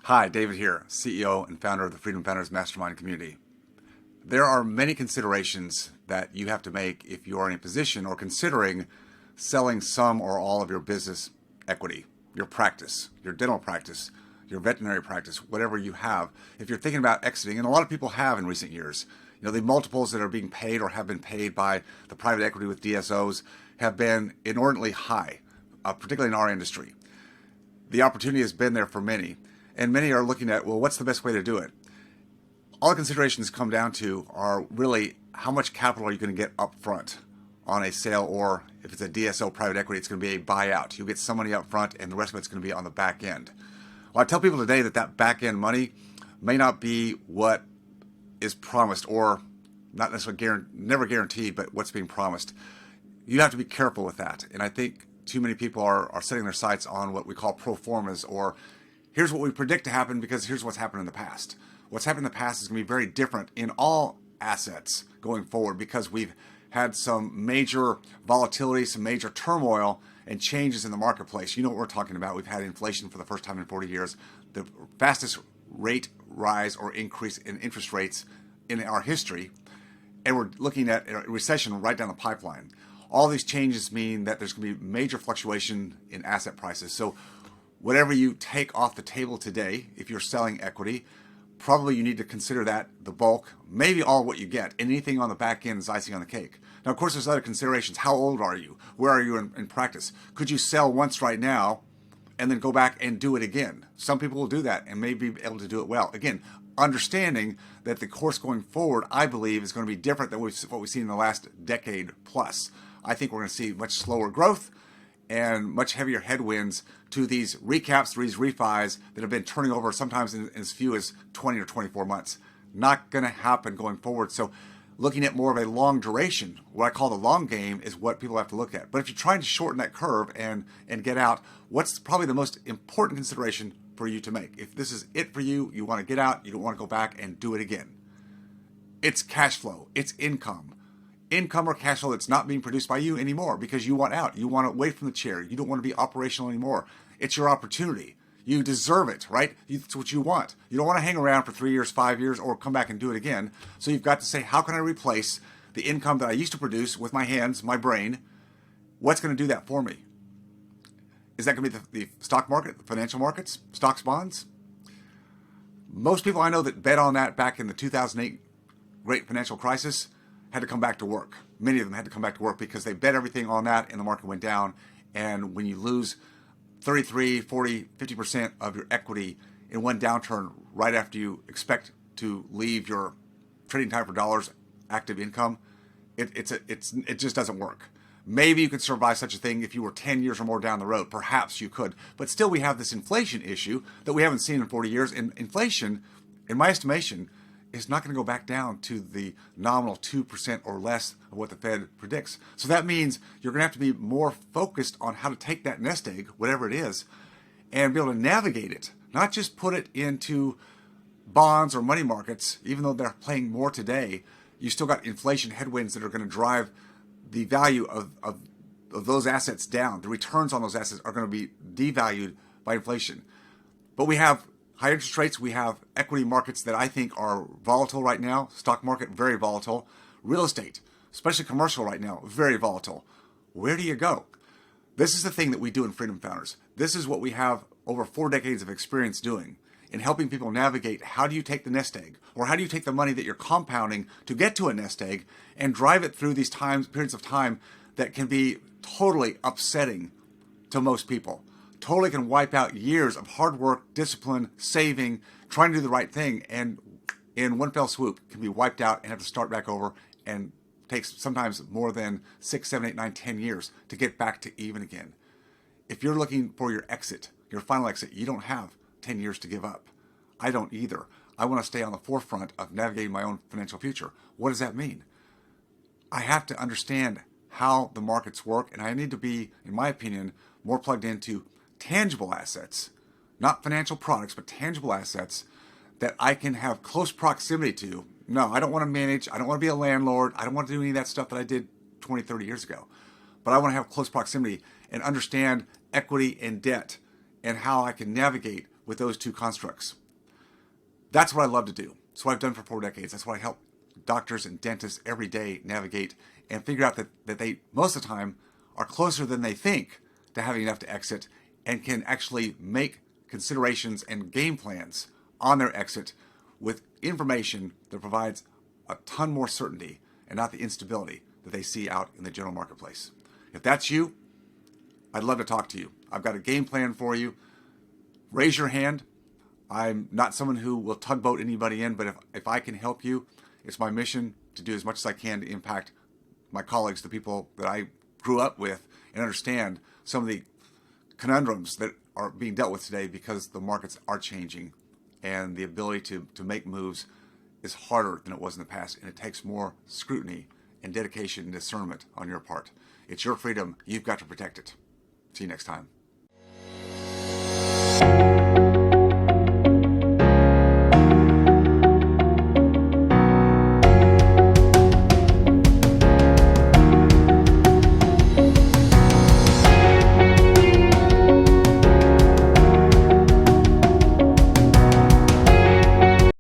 Hi, David here, CEO and founder of the Freedom Founders Mastermind community. There are many considerations that you have to make if you are in a position or considering selling some or all of your business equity, your practice, your dental practice, your veterinary practice, whatever you have. If you're thinking about exiting, and a lot of people have in recent years, the multiples that are being paid or have been paid by the private equity with DSOs have been inordinately high, particularly in our industry. The opportunity has been there for many. And many are looking at, well, what's the best way to do it? All the considerations come down to are really how much capital are you going to get up front on a sale, or if it's a DSO private equity, it's going to be a buyout. You'll get some money up front and the rest of it's going to be on the back end. Well, I tell people today that back end money may not be what is promised, or not necessarily never guaranteed, but what's being promised. You have to be careful with that. And I think too many people are setting their sights on what we call pro formas, or here's what we predict to happen because here's what's happened in the past. What's happened in the past is going to be very different in all assets going forward because we've had some major volatility, some major turmoil and changes in the marketplace. You know what we're talking about. We've had inflation for the first time in 40 years, the fastest rate rise or increase in interest rates in our history, and we're looking at a recession right down the pipeline. All these changes mean that there's going to be major fluctuation in asset prices. So whatever you take off the table today, if you're selling equity, probably you need to consider that the bulk, maybe all what you get. Anything on the back end is icing on the cake. Now, of course, there's other considerations. How old are you? Where are you in practice? Could you sell once right now and then go back and do it again? Some people will do that and may be able to do it well. Again, understanding that the course going forward, I believe, is going to be different than what we've seen in the last decade plus. I think we're going to see much slower growth and much heavier headwinds to these recaps, these refis that have been turning over sometimes in as few as 20 or 24 months. Not going to happen going forward. So looking at more of a long duration, what I call the long game, is what people have to look at. But if you're trying to shorten that curve and get out, what's probably the most important consideration for you to make? If this is it for you, you want to get out, you don't want to go back and do it again. It's cash flow. It's income. Income or cash flow that's not being produced by you anymore because you want out. You want away from the chair. You don't want to be operational anymore. It's your opportunity. You deserve it, right? It's what you want. You don't want to hang around for 3 years, 5 years, or come back and do it again. So you've got to say, how can I replace the income that I used to produce with my hands, my brain? What's going to do that for me? Is that going to be the stock market, the financial markets, stocks, bonds? Most people I know that bet on that back in the 2008 great financial crisis had to come back to work. Many of them had to come back to work because they bet everything on that and the market went down. And when you lose 33, 40, 50% of your equity in one downturn right after you expect to leave your trading time for dollars active income, it just doesn't work. Maybe you could survive such a thing if you were 10 years or more down the road. Perhaps you could. But still we have this inflation issue that we haven't seen in 40 years. And inflation, in my estimation, is not going to go back down to the nominal 2% or less of what the Fed predicts. So that means you're going to have to be more focused on how to take that nest egg, whatever it is, and be able to navigate it, not just put it into bonds or money markets. Even though they're playing more today, you still got inflation headwinds that are going to drive the value of those assets down. The returns on those assets are going to be devalued by inflation. But we have high interest rates. We have equity markets that I think are volatile right now. Stock market, very volatile. Real estate, especially commercial right now, very volatile. Where do you go? This is the thing that we do in Freedom Founders. This is what we have over 4 decades of experience doing in helping people navigate how do you take the nest egg, or how do you take the money that you're compounding to get to a nest egg and drive it through these periods of time that can be totally upsetting to most people. Totally can wipe out years of hard work, discipline, saving, trying to do the right thing, and in one fell swoop can be wiped out and have to start back over, and takes sometimes more than 6, 7, 8, 9, 10 years to get back to even again. If you're looking for your exit, your final exit, you don't have 10 years to give up. I don't either. I want to stay on the forefront of navigating my own financial future. What does that mean? I have to understand how the markets work, and I need to be, in my opinion, more plugged into tangible assets, not financial products, but tangible assets that I can have close proximity to. No, I don't want to manage. I don't want to be a landlord. I don't want to do any of that stuff that I did 20, 30 years ago. But I want to have close proximity and understand equity and debt and how I can navigate with those two constructs. That's what I love to do. It's what I've done for 4 decades. That's what I help doctors and dentists every day navigate and figure out that they, most of the time, are closer than they think to having enough to exit and can actually make considerations and game plans on their exit with information that provides a ton more certainty and not the instability that they see out in the general marketplace. If that's you, I'd love to talk to you. I've got a game plan for you. Raise your hand. I'm not someone who will tugboat anybody in, but if I can help you, it's my mission to do as much as I can to impact my colleagues, the people that I grew up with, and understand some of the conundrums that are being dealt with today because the markets are changing and the ability to make moves is harder than it was in the past, and it takes more scrutiny and dedication and discernment on your part. It's your freedom. You've got to protect it. See you next time.